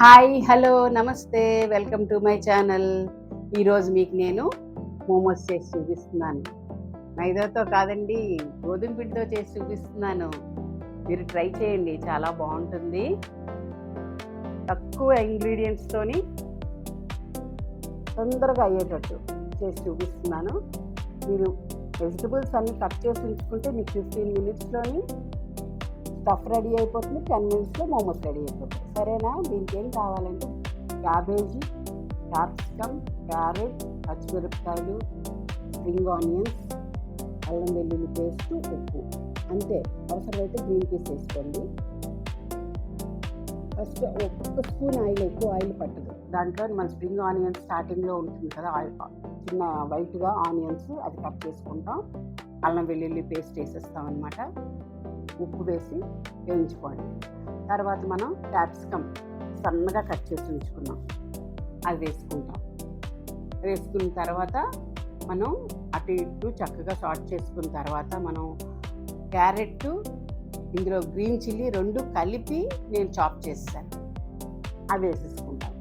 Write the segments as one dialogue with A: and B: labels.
A: Hi hello నమస్తే welcome to my channel. ఈరోజు మీకు నేను మోమోస్ చేసి చూపిస్తున్నాను. మైదాతో కాదండి, గోధుమ పిండితో చేసి చూపిస్తున్నాను. మీరు ట్రై చేయండి, చాలా బాగుంటుంది. తక్కువ ఇంగ్రీడియంట్స్తోని తొందరగా అయ్యేటట్టు చేసి చూపిస్తున్నాను. మీరు వెజిటబుల్స్ అన్నీ కట్ చేసి ఉంచుకుంటే మీకు 15 మినిట్స్లోని స్టఫ్ రెడీ అయిపోతుంది, 10 మినిట్స్లో మోమోస్ రెడీ అయిపోతుంది. సరేనా? దీనికి ఏం కావాలంటే క్యాబేజీ, క్యాప్సికమ్, క్యారెట్, పచ్చిమిరపకాయలు, స్ప్రింగ్ ఆనియన్స్, అల్లం వెల్లుల్లి పేస్ట్, ఉప్పు, అంతే. అవసరమైతే గ్రీన్ పీస్ వేసుకోండి. ఫస్ట్ ఒక స్పూన్ ఆయిల్, ఎక్కువ ఆయిల్ పట్టదు. దాంట్లో మన స్ప్రింగ్ ఆనియన్స్ స్టార్టింగ్లో ఉంటుంది కదా, చిన్న వైట్గా ఆనియన్స్, అది కట్ చేసుకుంటాం. అల్లం వెల్లుల్లి పేస్ట్ వేసేస్తాం అన్నమాట. ఉప్పు వేసి వేయించుకోండి. తర్వాత మనం క్యాప్సికమ్ సన్నగా కట్ చేసి ఉంచుకున్నాం, అది వేసుకుంటాం. వేసుకున్న తర్వాత మనం అటు ఇటు చక్కగా సార్ట్ చేసుకున్న తర్వాత మనం క్యారెట్, ఇందులో గ్రీన్ చిల్లీ 2 కలిపి నేను చాప్ చేస్తాను, అవి వేసేసుకుంటాం.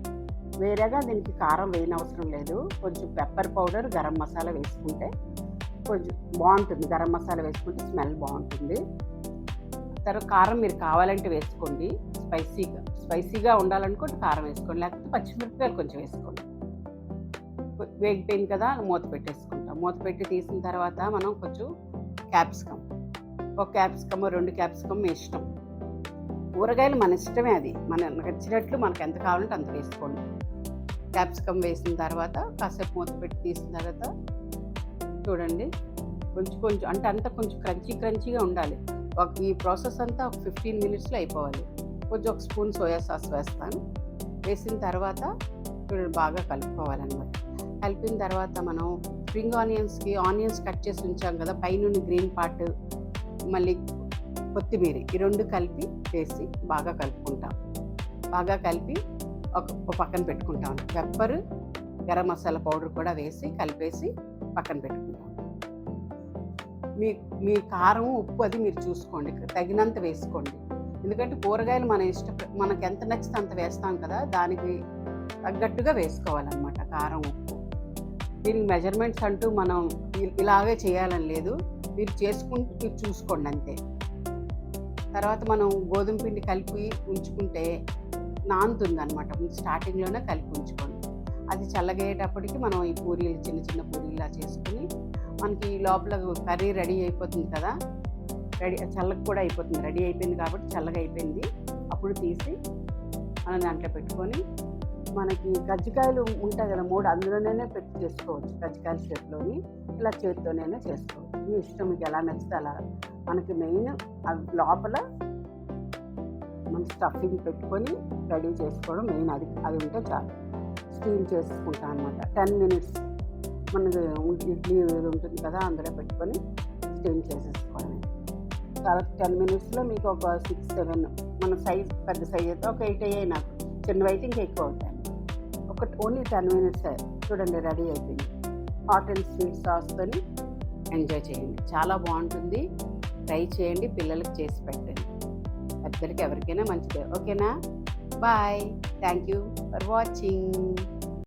A: వేరేగా దీనికి కారం వేయనవసరం లేదు. కొంచెం పెప్పర్ పౌడర్, గరం మసాలా వేసుకుంటే కొంచెం బాగుంటుంది. గరం మసాలా వేసుకుంటే స్మెల్ బాగుంటుంది. తర్వాత కారం మీరు కావాలంటే వేసుకోండి. స్పైసీగా ఉండాలనుకుంటే కారం వేసుకోండి, లేకపోతే పచ్చిమిరపకాయలు కొంచెం వేసుకోండి. వేగిపోయింది కదా, మూత పెట్టేసుకుంటాం. మూత పెట్టి తీసిన తర్వాత మనం కొంచెం క్యాప్సికమ్, ఒక క్యాప్సికమ్ 2 క్యాప్సికమ్ ఇష్టం. కూరగాయలు మన ఇష్టమే, అది మన నచ్చినట్లు మనకు ఎంత కావాలంటే అంత వేసుకోండి. క్యాప్సికమ్ వేసిన తర్వాత కాసేపు మూత పెట్టి తీసిన తర్వాత చూడండి, కొంచెం అంటే అంతా కొంచెం క్రంచీగా ఉండాలి. ఈ ప్రాసెస్ అంతా ఒక 15 మినిట్స్లో అయిపోవాలి. కొంచెం ఒక స్పూన్ సోయా సాస్ వేస్తాను. వేసిన తర్వాత బాగా కలుపుకోవాలన్నమాట. కలిపిన తర్వాత మనం స్ప్రింగ్ ఆనియన్స్ కట్ చేసి ఉంచాం కదా, పైనుండి గ్రీన్ పార్ట్, మళ్ళీ కొత్తిమీర, ఈ 2 కలిపి వేసి బాగా కలుపుకుంటాం. బాగా కలిపి ఒక పక్కన పెట్టుకుంటాం. పెప్పర్, గరం మసాలా పౌడర్ కూడా వేసి కలిపేసి పక్కన పెట్టుకుంటాం. మీ కారం, ఉప్పు అది మీరు చూసుకోండి, తగినంత వేసుకోండి. ఎందుకంటే కూరగాయలు మనకు ఎంత నచ్చితే అంత వేస్తాం కదా, దానికి తగ్గట్టుగా వేసుకోవాలన్నమాట కారం, ఉప్పు. దీనికి మెజర్మెంట్స్ అంటూ మనం ఇలాగే చేయాలని లేదు, మీరు చూసుకోండి అంతే. తర్వాత మనం గోధుమ పిండి కలిపి ఉంచుకుంటే నానుతుంది అనమాట. స్టార్టింగ్లోనే కలిపి ఉంచుకోండి. అది చల్లగయ్యేటప్పటికి మనం ఈ పూరీలు, చిన్న పూరీలా చేసుకుని, మనకి లోపల కర్రీ రెడీ అయిపోతుంది కదా, చల్లగా కూడా అయిపోతుంది. రెడీ అయిపోయింది కాబట్టి చల్లగా అయిపోయింది. అప్పుడు తీసి మనం దాంట్లో పెట్టుకొని, మనకి కజ్జికాయలు ఉంటాయి కదా 3, అందులోనే పెట్టి చేసుకోవచ్చు. కజ్జికాయల షేప్లోని ఇలా చేతితోనైనా చేసుకోవచ్చు. మీ ఇష్టం, మీకు ఎలా నచ్చితే అలా. మనకి మెయిన్ లోపల మన స్టఫింగ్ పెట్టుకొని రెడీ చేసుకోవడం మెయిన్. అది ఉంటే చాలు. స్టీమ్ చేసుకుంటాం అనమాట. 10 మినిట్స్ మనకి ఇడ్లీ ఉంటుంది కదా, అందులో పెట్టుకొని స్టీమ్ చేసేసుకోవడమే. చాలా 10 మినిట్స్లో మీకు ఒక 6-7, మన సైజ్ పెద్ద సైజ్ అయితే ఒక 8 అయ్యాయి. నాకు చిన్నవి అయితే ఇంకా ఎక్కువ అవుతాయి. ఓన్లీ 10 మినిట్స్ చూడండి, రెడీ అయిపోయింది. హాట్ అండ్ స్వీట్ సాస్తో ఎంజాయ్ చేయండి, చాలా బాగుంటుంది. ట్రై చేయండి, పిల్లలకి చేసి పెట్టండి. పెద్దలకి ఎవరికైనా మంచిదే. ఓకేనా? Bye. Thank you for watching.